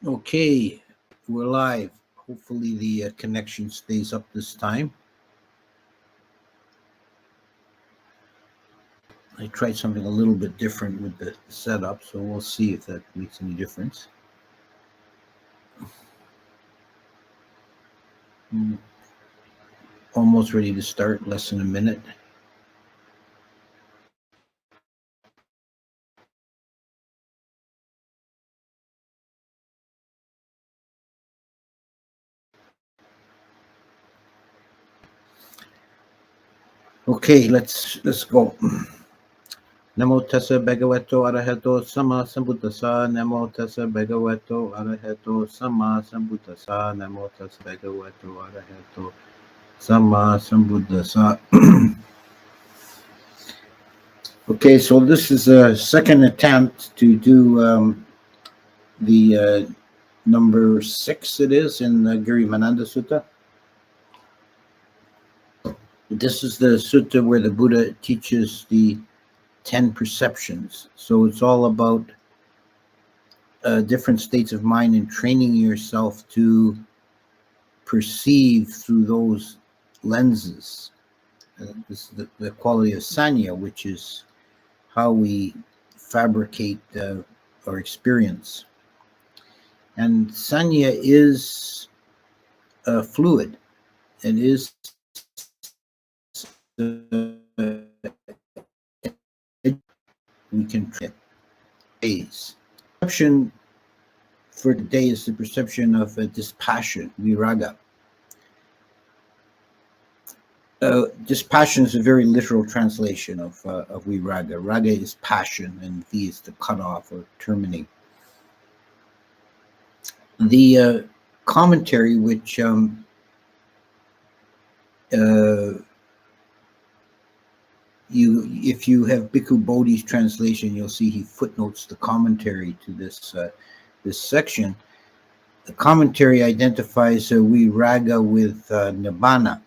Okay, we're live. Hopefully the connection stays up this time. I tried something a little bit different with the setup, so we'll see if that makes any difference. Almost ready to start, less than a minute. Okay, let's go. Namo tassa bhagavato arahato sama sambuddhassa. Namo tassa bhagavato arahato sama sambuddhassa. Namo tassa bhagavato arahato sama sambuddhassa. Okay, so this is a second attempt to do the number 6, it is, in the Girimānanda Sutta. This is the sutta where the Buddha teaches the 10 perceptions. So it's all about different states of mind and training yourself to perceive through those lenses. This is the quality of sanya, which is how we fabricate our experience. And sanya is fluid. It is we can phase. Perception for today is the perception of dispassion, viraga. Dispassion is a very literal translation of viraga. Raga is passion, and vi is to cut off or terminate. The commentary, which if you have Bhikkhu Bodhi's translation, you'll see he footnotes the commentary to this section. The commentary identifies viraga with nibbana.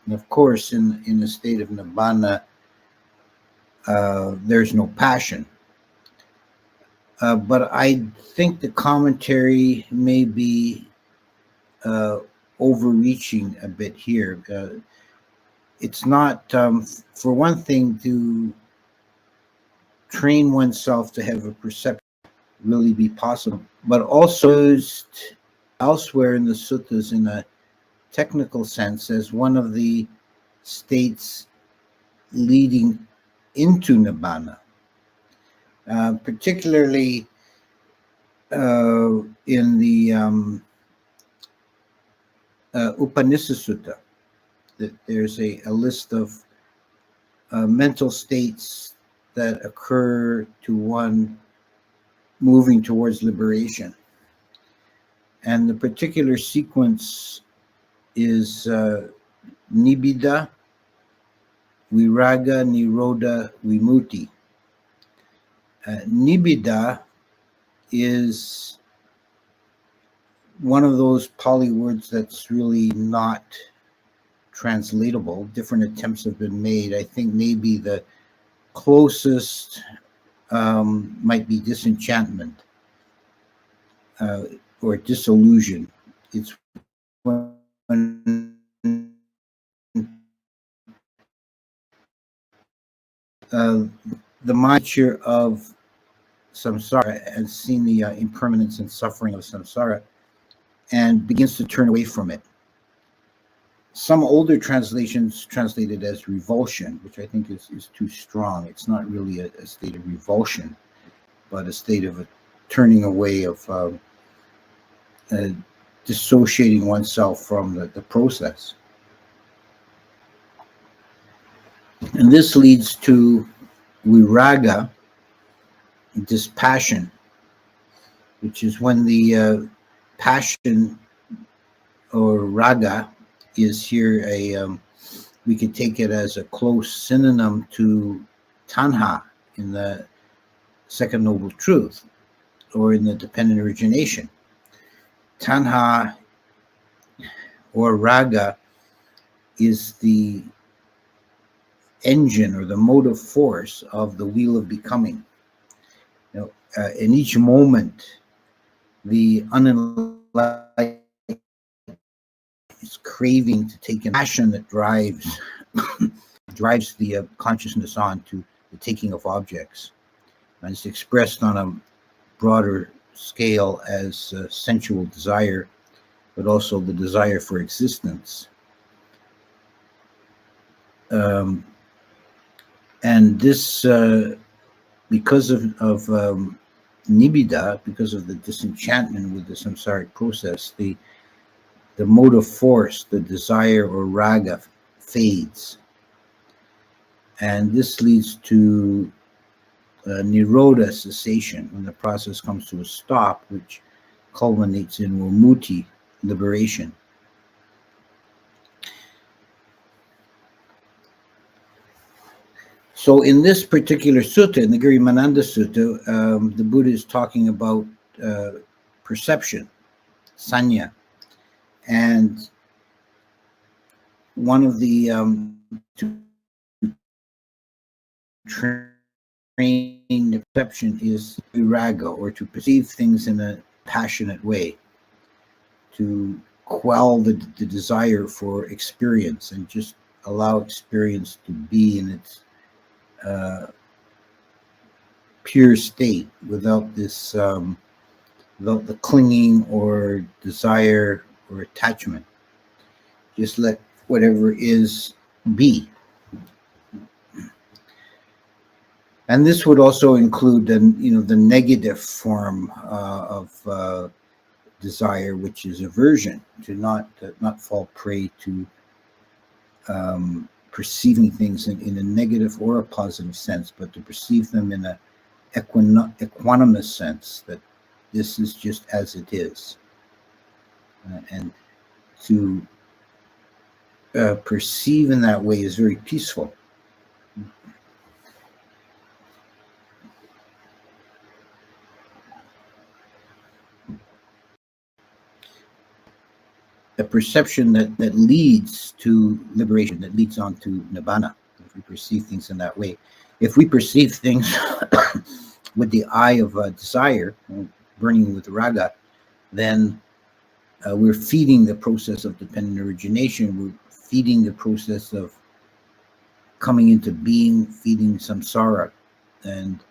And of course, in the state of nibbana, there's no passion. But I think the commentary may be overreaching a bit here. It's not, for one thing, to train oneself to have a perception really be possible, but also used elsewhere in the suttas in a technical sense as one of the states leading into nibbana, particularly in the Upanishad Sutta. There's a list of mental states that occur to one moving towards liberation. And the particular sequence is nibbida, viraga, nirodha, vimutti. Nibbida is one of those Pali words that's really not translatable. Different attempts have been made. I think maybe the closest might be disenchantment or disillusion. It's when the nature of samsara has seen the impermanence and suffering of samsara and begins to turn away from it. Some older translations translate it as revulsion, which I think is too strong. It's not really a state of revulsion, but a state of turning away, of dissociating oneself from the process. And this leads to viraga, dispassion, which is when the passion or raga is here we could take it as a close synonym to tanha in the second noble truth or in the dependent origination. Tanha or raga is the engine or the motive force of the wheel of becoming. In each moment the unenlightened is craving to take in passion that drives drives the consciousness on to the taking of objects. And it's expressed on a broader scale as sensual desire, but also the desire for existence. And this, because of nibbida, because of the disenchantment with the samsaric process, the motive force, the desire or raga, fades. And this leads to nirodha, cessation, when the process comes to a stop, which culminates in vimutti, liberation. So in this particular sutta, in the Girimānanda Sutta, the Buddha is talking about perception, sanya. And one of the to train the perception is viraga, or to perceive things in a passionate way, to quell the desire for experience and just allow experience to be in its pure state, without this without the clinging or desire or attachment. Just let whatever is be. And this would also include the negative form of desire, which is aversion, to not fall prey to perceiving things in a negative or a positive sense, but to perceive them in a equanimous sense, that this is just as it is, and to perceive in that way is very peaceful. A perception that leads to liberation, that leads on to nibbana, if we perceive things in that way. If we perceive things with the eye of desire, burning with raga, then we're feeding the process of dependent origination. We're feeding the process of coming into being, feeding samsara, and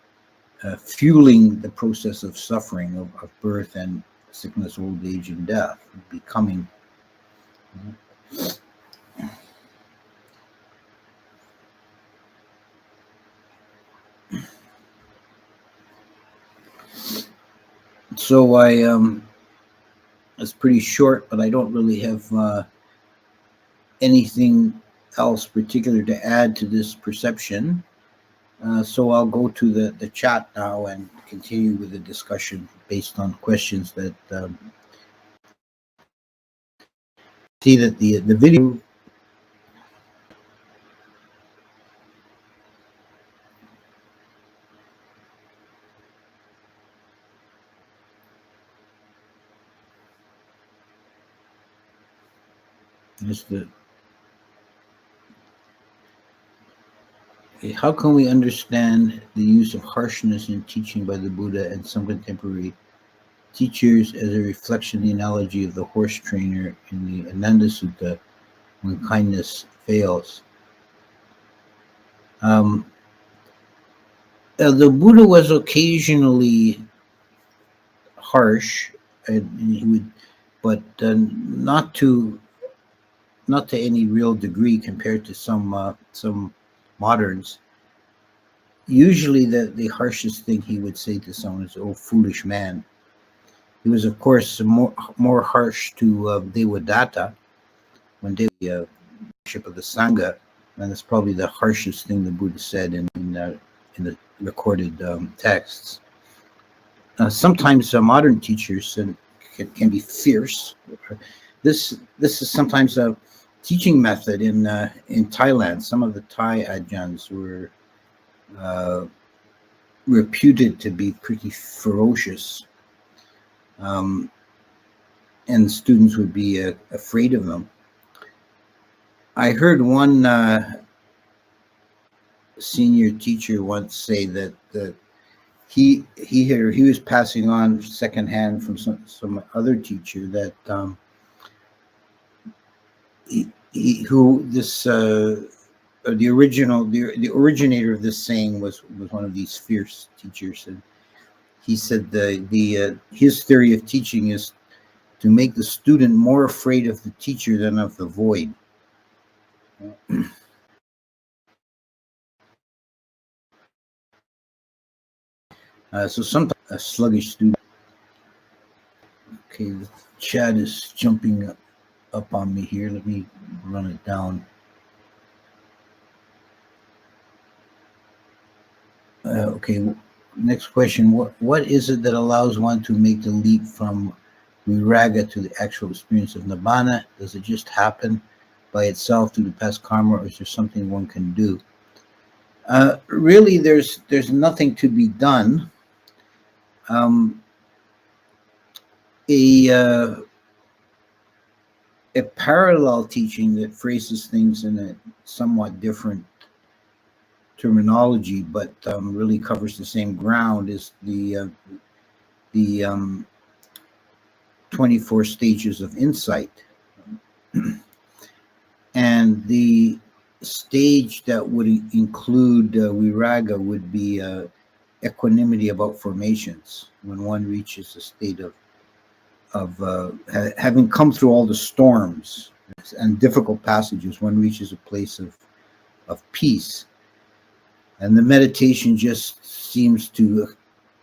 fueling the process of suffering, of birth and sickness, old age, and death, becoming. So it's pretty short, but I don't really have anything else particular to add to this perception. So I'll go to the chat now and continue with the discussion based on questions that see that the video. How can we understand the use of harshness in teaching by the Buddha and some contemporary teachers as a reflection of the analogy of the horse trainer in the Ananda Sutta when kindness fails? The Buddha was occasionally harsh, and he would, but not to any real degree compared to some moderns. Usually the harshest thing he would say to someone is, "Oh, foolish man." He was, of course, more harsh to Devadatta when they were bishop of the Sangha, and that's probably the harshest thing the Buddha said in the recorded texts. Sometimes modern teachers can be fierce. This is sometimes a teaching method in Thailand. Some of the Thai Ajahns were reputed to be pretty ferocious, and students would be afraid of them. I heard one senior teacher once say that he was passing on secondhand from some other teacher that who this the originator of this saying was one of these fierce teachers, and he said his theory of teaching is to make the student more afraid of the teacher than of the void. So sometimes a sluggish student. Okay, the chat is jumping up on me here. Let me run it down. Okay, next question. What is it that allows one to make the leap from viraga to the actual experience of nibbana? Does it just happen by itself through the past karma, or is there something one can do? Really, there's nothing to be done. A parallel teaching that phrases things in a somewhat different terminology, but really covers the same ground is the 24 stages of insight. And the stage that would include viraga would be equanimity about formations. When one reaches a state of having come through all the storms and difficult passages, one reaches a place of peace. And the meditation just seems to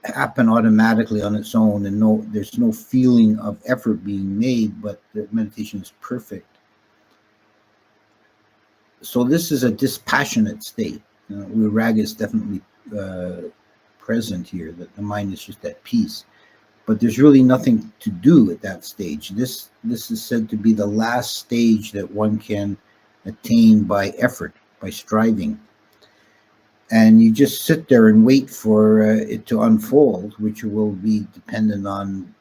happen automatically on its own, and there's no feeling of effort being made, but the meditation is perfect. So this is a dispassionate state. Viraga is definitely present here, that the mind is just at peace. But there's really nothing to do at that stage. This is said to be the last stage that one can attain by effort, by striving. And you just sit there and wait for it to unfold, which will be dependent on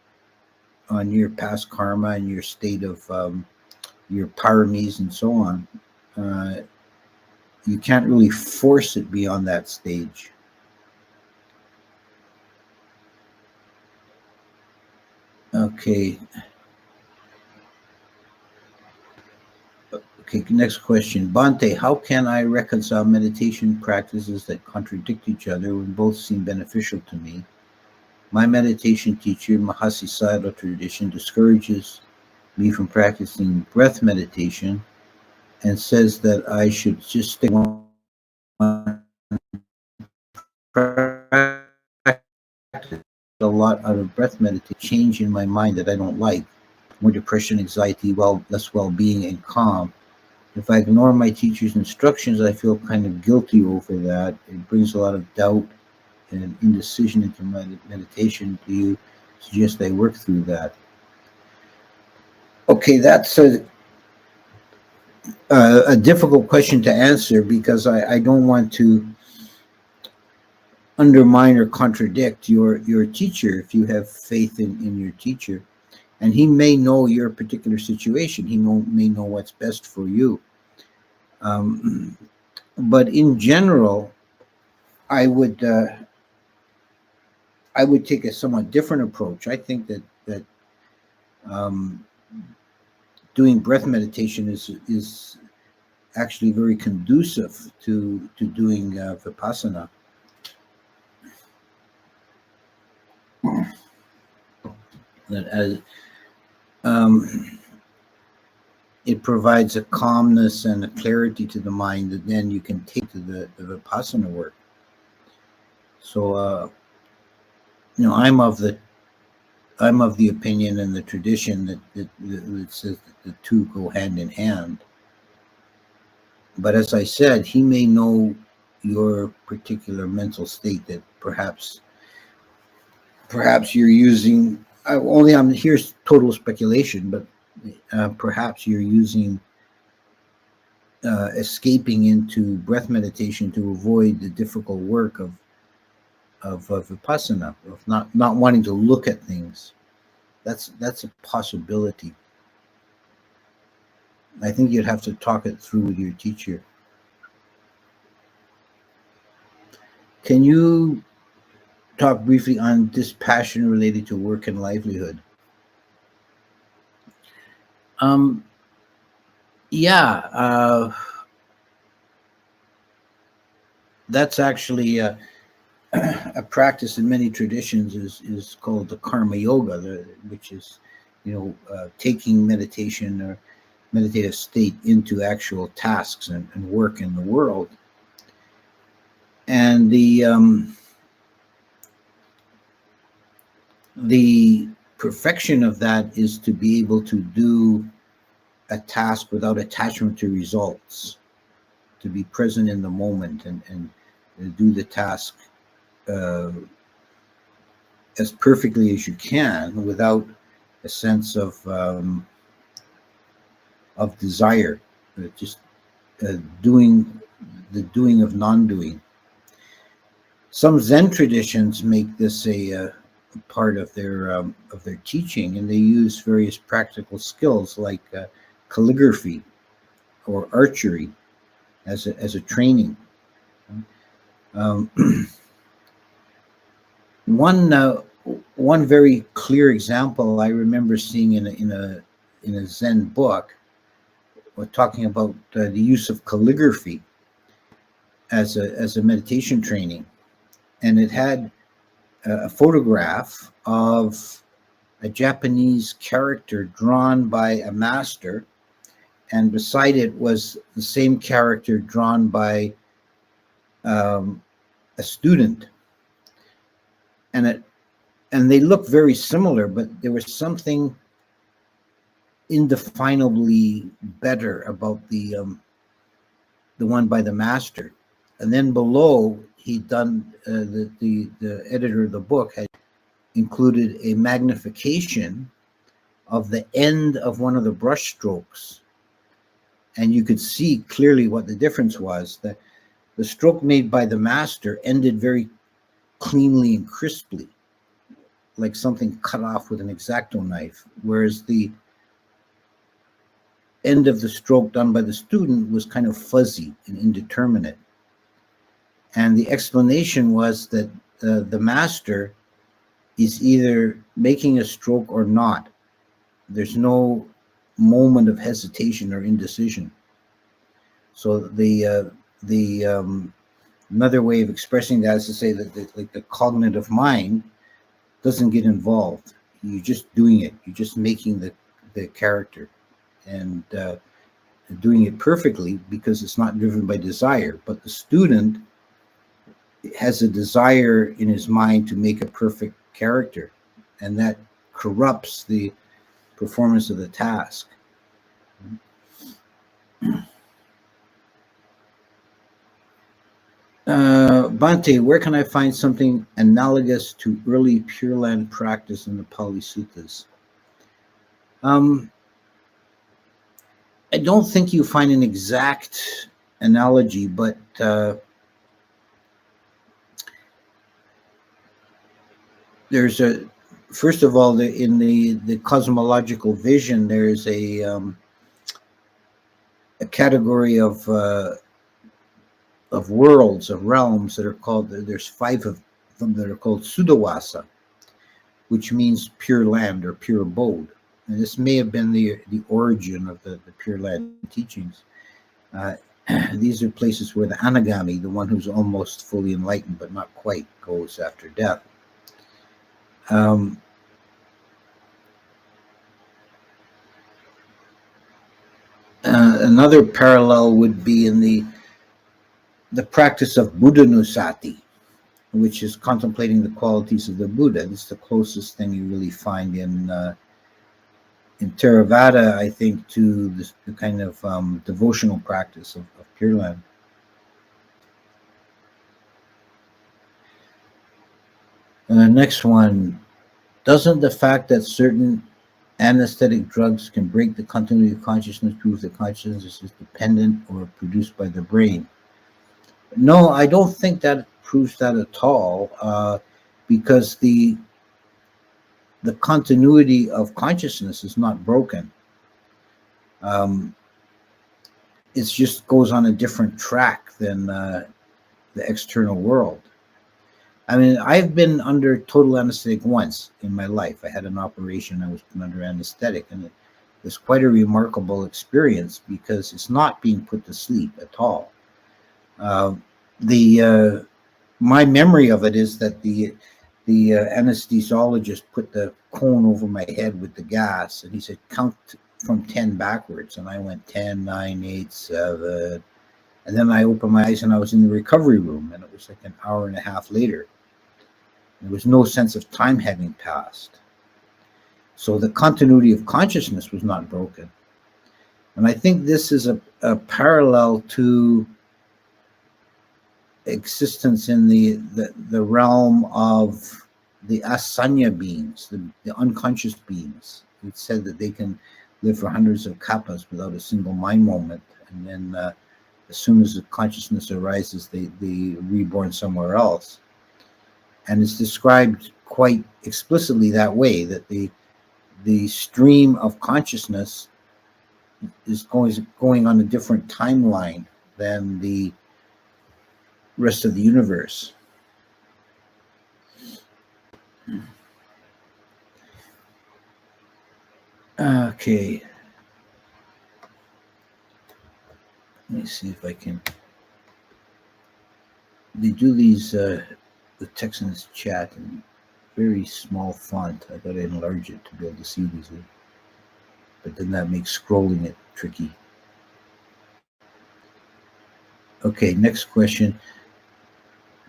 your past karma and your state of your paramis and so on. You can't really force it beyond that stage. Okay. Okay, next question. Bhante, how can I reconcile meditation practices that contradict each other when both seem beneficial to me? My meditation teacher, Mahasi Sayadaw tradition, discourages me from practicing breath meditation and says that I should just stick one practice. A lot out of breath meditation, change in my mind that I don't like, more depression, anxiety, less well-being, and calm. If I ignore my teacher's instructions, I feel kind of guilty over that. It brings a lot of doubt and indecision into my meditation. Do you suggest I work through that? Okay, that's a difficult question to answer, because I don't want to undermine or contradict your teacher if you have faith in your teacher. And he may know your particular situation. He may know what's best for you. But in general, I would take a somewhat different approach. I think that doing breath meditation is actually very conducive to doing vipassana. That as it provides a calmness and a clarity to the mind that then you can take to the vipassana work. So I'm of the opinion and the tradition that says that the two go hand in hand. But as I said, he may know your particular mental state, that perhaps you're using here's total speculation, but perhaps you're using escaping into breath meditation to avoid the difficult work of vipassana, of not wanting to look at things. That's a possibility. I think you'd have to talk it through with your teacher. Can you talk briefly on dispassion related to work and livelihood. Yeah, that's actually a practice in many traditions is called the karma yoga, which is, taking meditation or meditative state into actual tasks and work in the world. And the perfection of that is to be able to do a task without attachment to results, to be present in the moment and do the task as perfectly as you can without a sense of desire, just doing the doing of non-doing. Some Zen traditions make this a part of their teaching, and they use various practical skills like calligraphy or archery as a training. Um, one very clear example I remember seeing in a Zen book, talking about the use of calligraphy as a meditation training, and it had a photograph of a Japanese character drawn by a master, and beside it was the same character drawn by a student, and they looked very similar, but there was something indefinably better about the one by the master. And then below, he'd done the editor of the book had included a magnification of the end of one of the brush strokes, and you could see clearly what the difference was. That the stroke made by the master ended very cleanly and crisply, like something cut off with an X-Acto knife, whereas the end of the stroke done by the student was kind of fuzzy and indeterminate. And the explanation was that the master is either making a stroke or not. There's no moment of hesitation or indecision. So the another way of expressing that is to say that the cognitive mind doesn't get involved. You're just doing it. You're just making the character and doing it perfectly because it's not driven by desire. But the student has a desire in his mind to make a perfect character, and that corrupts the performance of the task. Bhante, where can I find something analogous to early Pure Land practice in the Pali Suttas? I don't think you find an exact analogy, but there's first of all, in the cosmological vision, there's a category of worlds, of realms that are called, there's 5 of them that are called Sudawasa, which means pure land or pure abode. And this may have been the origin of the Pure Land teachings. These are places where the Anagami, the one who's almost fully enlightened but not quite, goes after death. Another parallel would be in the practice of Buddhanusati, which is contemplating the qualities of the Buddha. It's the closest thing you really find in Theravada, I think, to the kind of devotional practice of Pure Land. Next one, doesn't the fact that certain anesthetic drugs can break the continuity of consciousness prove that consciousness is dependent or produced by the brain? No, I don't think that proves that at all, because the continuity of consciousness is not broken. It just goes on a different track than the external world. I mean, I've been under total anesthetic once in my life. I had an operation. I was put under anesthetic, and it was quite a remarkable experience because it's not being put to sleep at all. The My memory of it is that the anesthesiologist put the cone over my head with the gas, and he said, "Count from 10 backwards," and I went 10, 9, 8, 7, and then I opened my eyes and I was in the recovery room, and it was like an hour and a half later. There was no sense of time having passed. So the continuity of consciousness was not broken. And I think this is a parallel to existence in the realm of the asanya beings, the unconscious beings. It's said that they can live for hundreds of kappas without a single mind moment. And then as soon as the consciousness arises, they reborn somewhere else. And it's described quite explicitly that way, that the stream of consciousness is going on a different timeline than the rest of the universe. Okay. Let me see if I can. They do these, the text in this chat in very small font. I got to enlarge it to be able to see these. But then that makes scrolling it tricky. Okay, next question.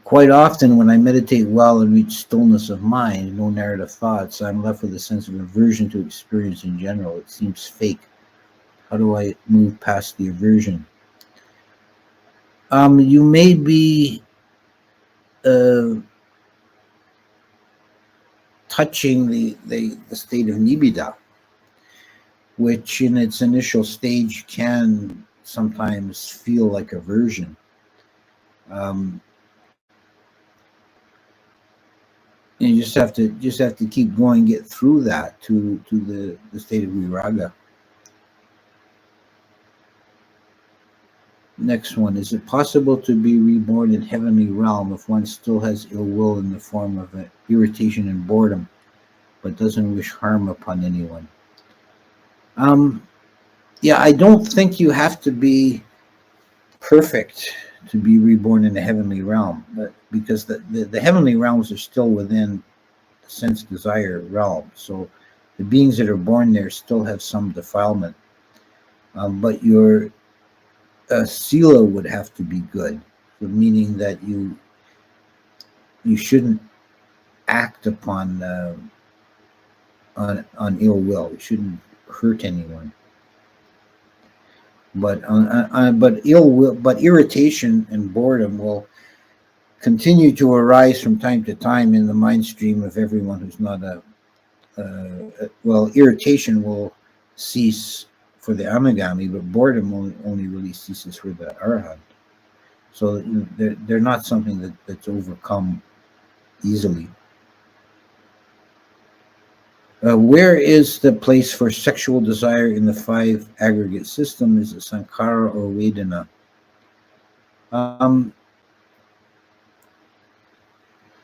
Quite often when I meditate well and reach stillness of mind, no narrative thoughts, I'm left with a sense of aversion to experience in general. It seems fake. How do I move past the aversion? You may be touching the state of nibbida, which in its initial stage can sometimes feel like aversion. You just have to keep going, get through that to the state of viraga. Next one, is it possible to be reborn in heavenly realm if one still has ill will in the form of irritation and boredom, but doesn't wish harm upon anyone? Yeah, I don't think you have to be perfect to be reborn in the heavenly realm, but because the heavenly realms are still within the sense desire realm. So the beings that are born there still have some defilement, but your sila would have to be good, meaning that you shouldn't act upon on ill will. You shouldn't hurt anyone. But ill will, but irritation and boredom will continue to arise from time to time in the mind stream of everyone who's not well, irritation will cease for the anagami, but boredom only really ceases for the arahant. So they're not something that's overcome easily. Where is the place for sexual desire in the 5 aggregate system? Is it sankhara or vedana?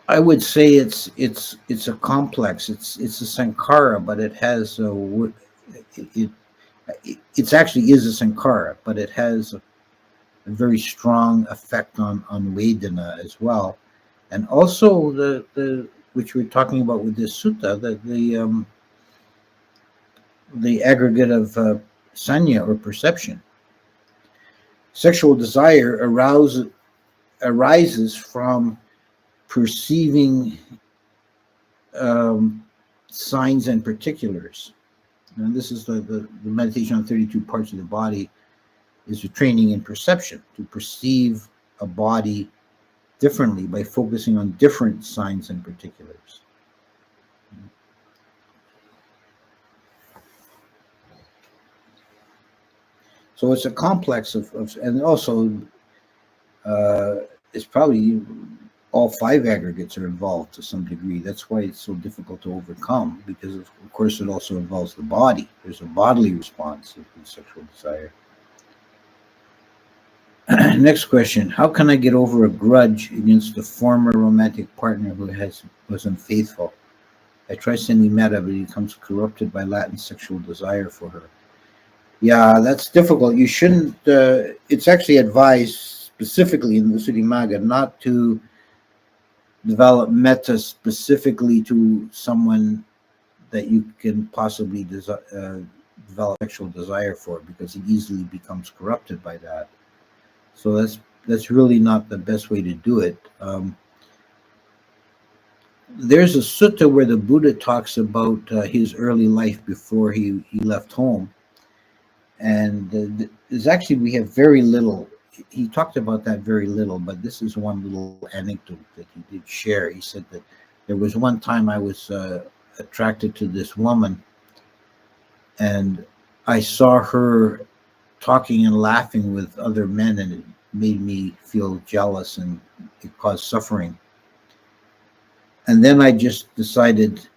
I would say it's a complex. It's a sankhara, but it has it actually is a sankhara, but it has a very strong effect on vedana as well, and also the which we're talking about with this sutta, the aggregate of sanya or perception. Sexual desire arises from perceiving signs and particulars. And this is the meditation on 32 parts of the body is a training in perception, to perceive a body differently by focusing on different signs and particulars. So it's a complex of and also it's probably all 5 aggregates are involved to some degree. That's why it's so difficult to overcome, because of course it also involves the body. There's a bodily response of sexual desire. Next question. How can I get over a grudge against the former romantic partner who was unfaithful? I try sending metta, but he becomes corrupted by latent sexual desire for her. Yeah, that's difficult. You shouldn't, it's actually advised specifically in the Sutta not to develop metta specifically to someone that you can possibly develop sexual desire for, because he easily becomes corrupted by that. So that's really not the best way to do it. There's a sutta where the Buddha talks about his early life before he left home, and there's actually, we have very little. He talked about that very little, but this is one little anecdote that he did share. He said that there was one time I was attracted to this woman, and I saw her talking and laughing with other men, and it made me feel jealous, and it caused suffering. And then I just decided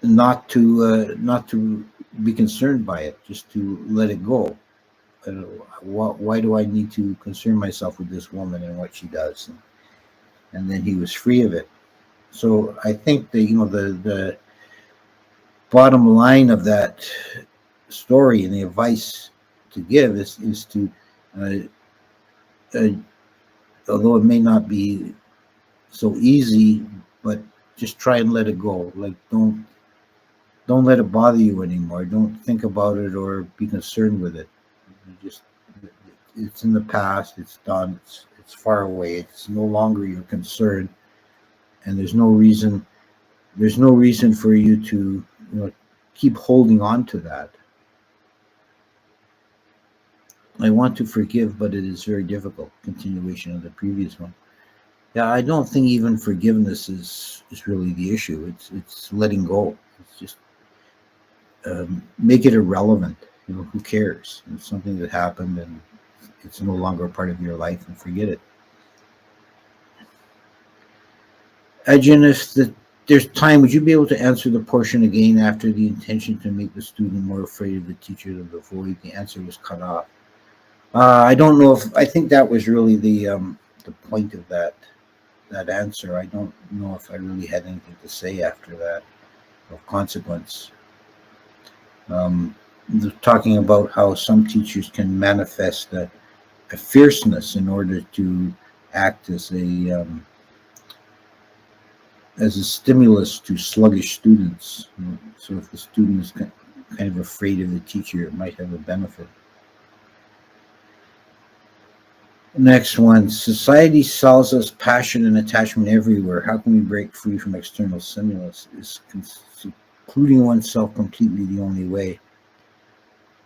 not to be concerned by it, just to let it go. Why do I need to concern myself with this woman and what she does? And then he was free of it. So I think that, the bottom line of that story and the advice to give is to, although it may not be so easy, but just try and let it go. Like, don't let it bother you anymore. Don't think about it or be concerned with it. It's in the past. It's done. It's far away. It's no longer your concern, and there's no reason for you to keep holding on to that. I want to forgive, but it is very difficult. Continuation of the previous one. Yeah, I don't think even forgiveness is really the issue. It's letting go. It's just make it irrelevant. Who cares? It's something that happened, and it's no longer a part of your life, and forget it. Ajahn, if there's time, would you be able to answer the portion again after the intention to make the student more afraid of the teacher than the void? The answer was cut off. I don't know if I think that was really the point of that answer. I don't know if I really had anything to say after that of consequence. Talking about how some teachers can manifest a fierceness in order to act as a stimulus to sluggish students. So if the student is kind of afraid of the teacher, it might have a benefit. Next one. Society sells us passion and attachment everywhere. How can we break free from external stimulus? Is secluding oneself completely the only way?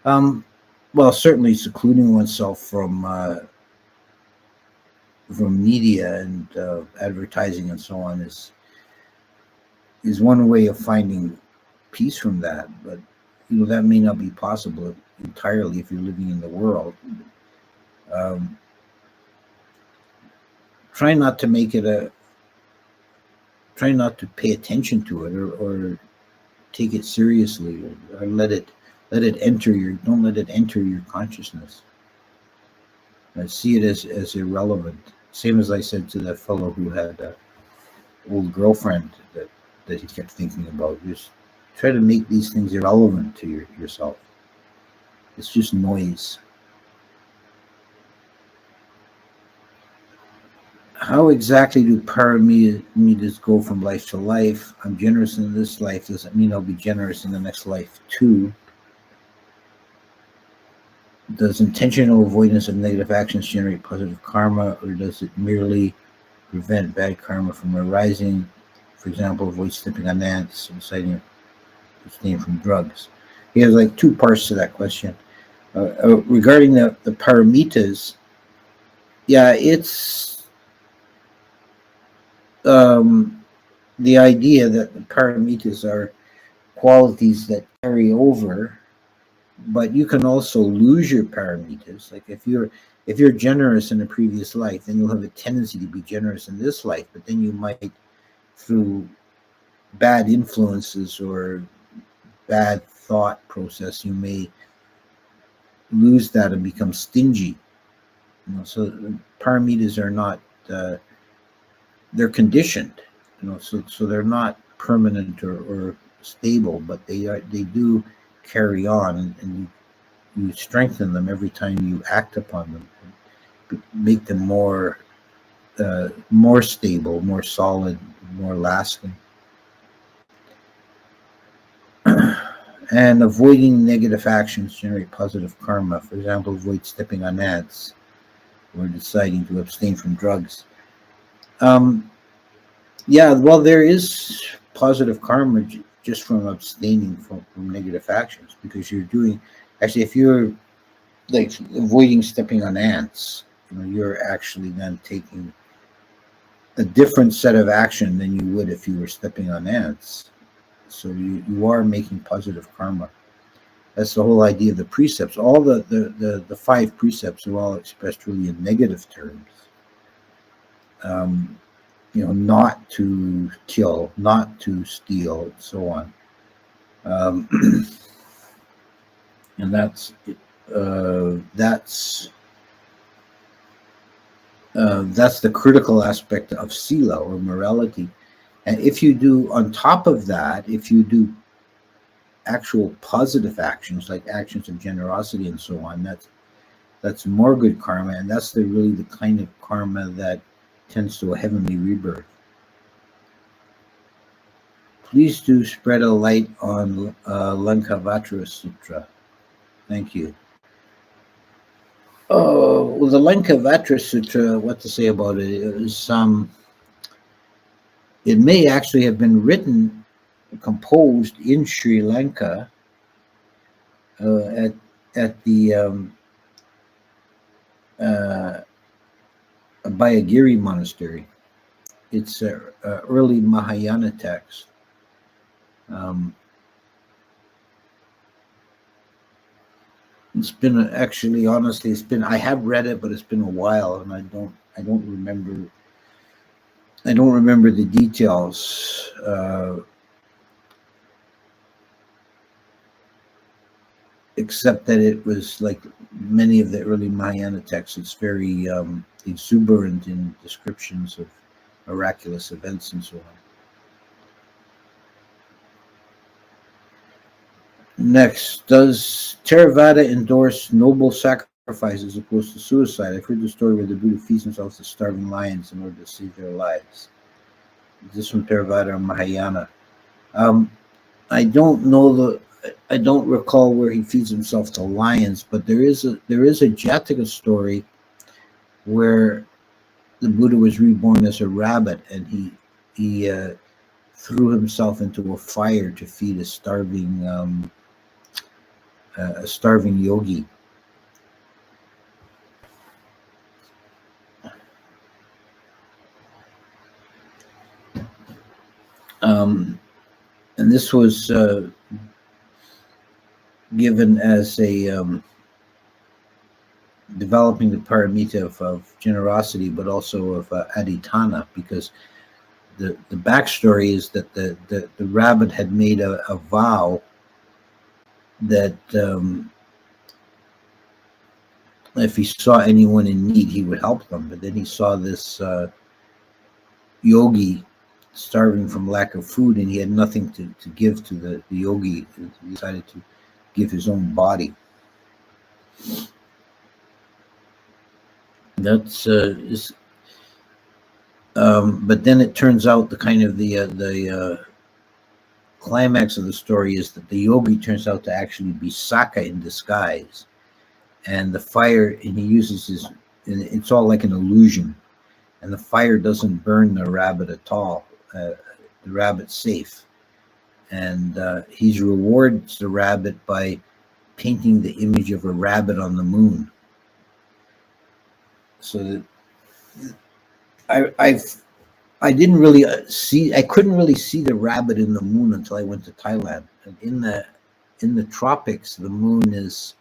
Well, certainly secluding oneself from media and advertising and so on is one way of finding peace from that. But that may not be possible entirely if you're living in the world. Try not to pay attention to it or take it seriously, or let it enter don't let it enter your consciousness. See it as irrelevant. Same as I said to that fellow who had an old girlfriend that he kept thinking about. Just try to make these things irrelevant to yourself. It's just noise. How exactly do paramitas go from life to life? I'm generous in this life. Does it mean I'll be generous in the next life too? Does intentional avoidance of negative actions generate positive karma, or does it merely prevent bad karma from arising? For example, avoid stepping on ants, reciting abstain from drugs. He has like two parts to that question. Regarding the paramitas, yeah, it's the idea that the paramitas are qualities that carry over, but you can also lose your paramitas. Like if you're generous in a previous life, then you'll have a tendency to be generous in this life, but then you might, through bad influences or bad thought process, you may lose that and become stingy. So paramitas are not, they're conditioned, so they're not permanent or stable, but they do carry on, and you strengthen them every time you act upon them, make them more stable, more solid, more lasting. And avoiding negative actions generate positive karma. For example, avoid stepping on ants or deciding to abstain from drugs. Yeah, well, there is positive karma just from abstaining from negative actions, because you're doing, actually, if you're like avoiding stepping on ants, you're actually then taking a different set of action than you would if you were stepping on ants. So you are making positive karma. That's the whole idea of the precepts. All the 5 precepts are all expressed really in negative terms. Not to kill, not to steal, and so on. And that's the critical aspect of sila, or morality. And if you do, on top of that, if you do actual positive actions, like actions of generosity and so on, that's more good karma, and that's really the kind of karma that tends to a heavenly rebirth. Please do spread a light on Lankavatra Sutra. Thank you. Oh, well, the Lankavatra Sutra, what to say about it is, it may actually have been composed in Sri Lanka at the Abhayagiri monastery. It's an early Mahayana text. It's been, actually, honestly, I have read it, but it's been a while, and I don't remember the details. Except that it was like many of the early Mahayana texts, it's very exuberant in descriptions of miraculous events and so on. Next, does Theravada endorse noble sacrifices as opposed to suicide? I've heard the story where the Buddha feeds himself to starving lions in order to save their lives. Is this from Theravada or Mahayana? I don't know I don't recall where he feeds himself to lions, but there is a Jataka story where the Buddha was reborn as a rabbit, and he threw himself into a fire to feed a starving yogi. And this was given as a developing the paramita of generosity, but also of aditana, because the backstory is that the rabbit had made a vow that if he saw anyone in need, he would help them. But then he saw this yogi starving from lack of food, and he had nothing to give to the yogi. He decided to give his own body. That's but then it turns out the kind of the climax of the story is that the yogi turns out to actually be Saka in disguise, and the fire, and he uses it's all like an illusion, and the fire doesn't burn the rabbit at all. The rabbit's safe, and he rewards the rabbit by painting the image of a rabbit on the moon. So that I didn't really I couldn't really see the rabbit in the moon until I went to Thailand. And in the tropics, the moon is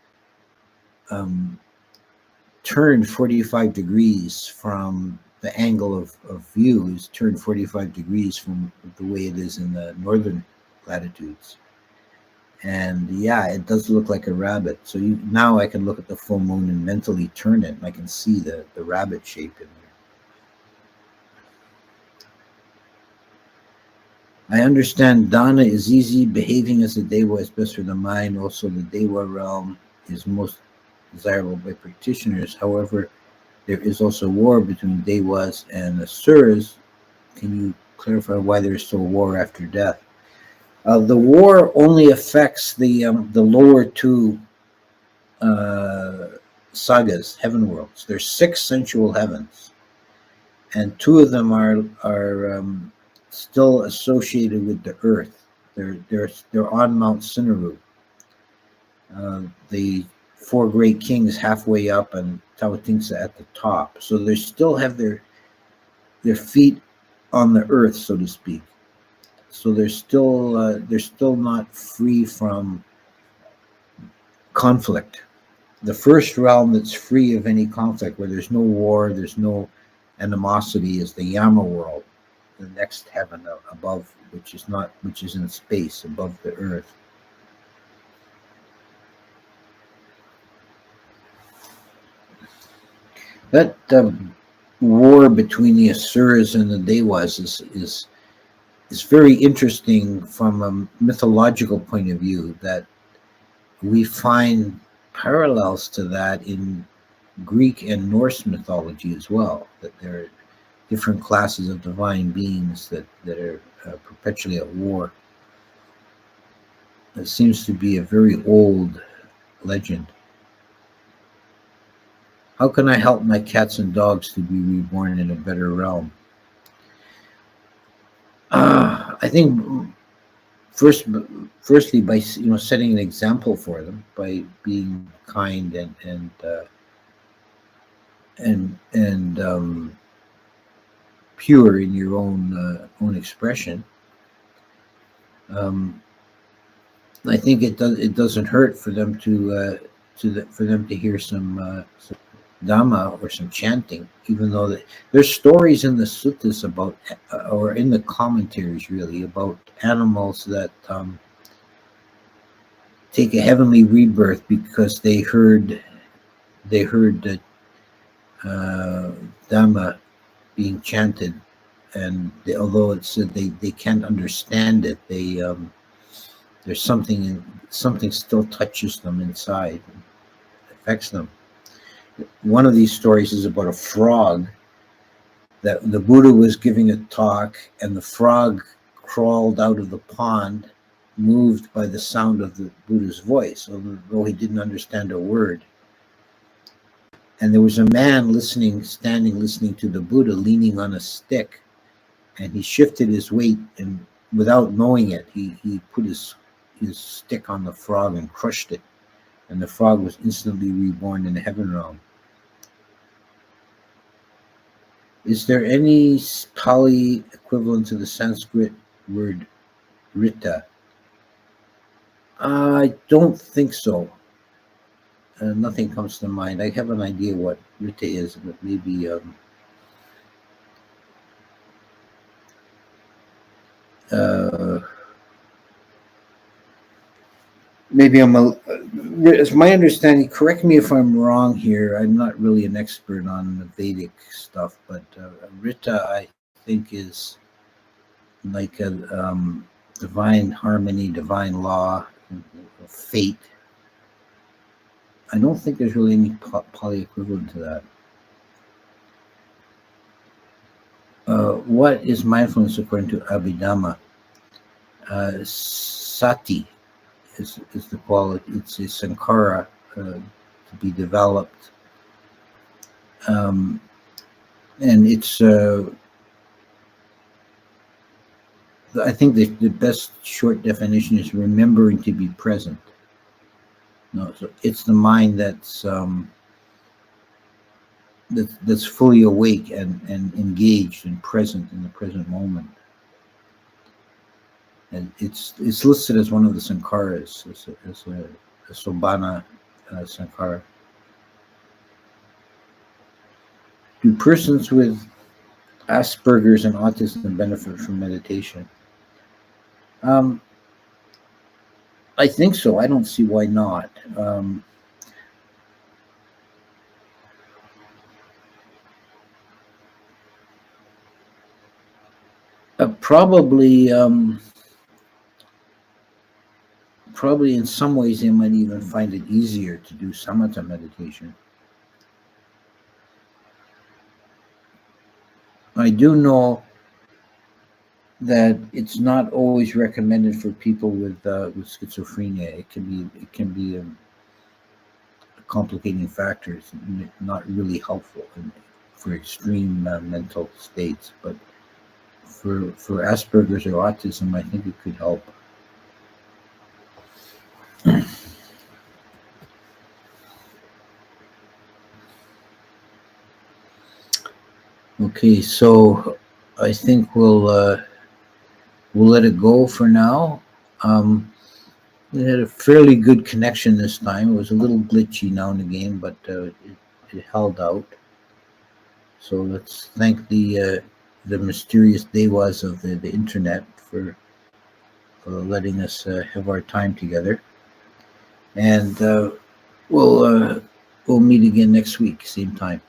turned 45 degrees from the angle of view, is turned 45 degrees from the way it is in the northern latitudes. And yeah, it does look like a rabbit. So now I can look at the full moon and mentally turn it, and I can see the rabbit shape in there. I understand dana is easy. Behaving as a dewa is best for the mind. Also, the dewa realm is most desirable by practitioners. However, there is also war between devas and asuras. Can you clarify why there is still war after death? The war only affects the lower two uh, sagas, heaven worlds. There's 6 sensual heavens, and 2 of them are still associated with the earth. They're on Mount Sinnaru. The 4 great kings halfway up, and Tawatingsa at the top. So they still have their feet on the earth, so to speak. So they're still not free from conflict. The first realm that's free of any conflict, where there's no war, there's no animosity, is the Yama world, the next heaven above, which is in space above the earth. That war between the asuras and the devas is very interesting from a mythological point of view. That we find parallels to that in Greek and Norse mythology as well. That there are different classes of divine beings that are perpetually at war. It seems to be a very old legend. How can I help my cats and dogs to be reborn in a better realm? I think firstly by setting an example for them, by being kind and pure in your own expression. I think it doesn't hurt for them for them to hear some Dhamma or some chanting, even though there's stories in the suttas about, or in the commentaries really, about animals that take a heavenly rebirth because they heard that Dhamma being chanted, and although it's said they can't understand it, there's something still touches them inside, affects them. One of these stories is about a frog, that the Buddha was giving a talk, and the frog crawled out of the pond, moved by the sound of the Buddha's voice, although he didn't understand a word. And there was a man standing listening to the Buddha, leaning on a stick, and he shifted his weight, and without knowing it, he put his stick on the frog and crushed it, and the frog was instantly reborn in the heaven realm. Is there any Pali equivalent to the Sanskrit word Rita? I don't think so. Nothing comes to mind. I have an idea what Rita is, but maybe it's my understanding. Correct me if I'm wrong here. I'm not really an expert on the Vedic stuff, but Rita, I think, is like a divine harmony, divine law, fate. I don't think there's really any Pali equivalent to that. What is mindfulness according to Abhidhamma? Sati is the quality. It's a sankhara to be developed, and it's. I think the best short definition is remembering to be present. No, so it's the mind that's fully awake and engaged and present in the present moment. And it's listed as one of the sankharas, as a Sobhana sankhara. Do persons with Asperger's and autism benefit from meditation? I I think so. I don't see why not. Probably in some ways they might even find it easier to do samatha meditation. I do know that it's not always recommended for people with schizophrenia. It can be a complicating factor. It's not really helpful for extreme mental states. But for Asperger's or autism, I think it could help. Okay, so I think we'll let it go for now. We had a fairly good connection this time. It was a little glitchy now and again, but it held out. So let's thank the mysterious devas of the internet for letting us have our time together. And we'll meet again next week, same time.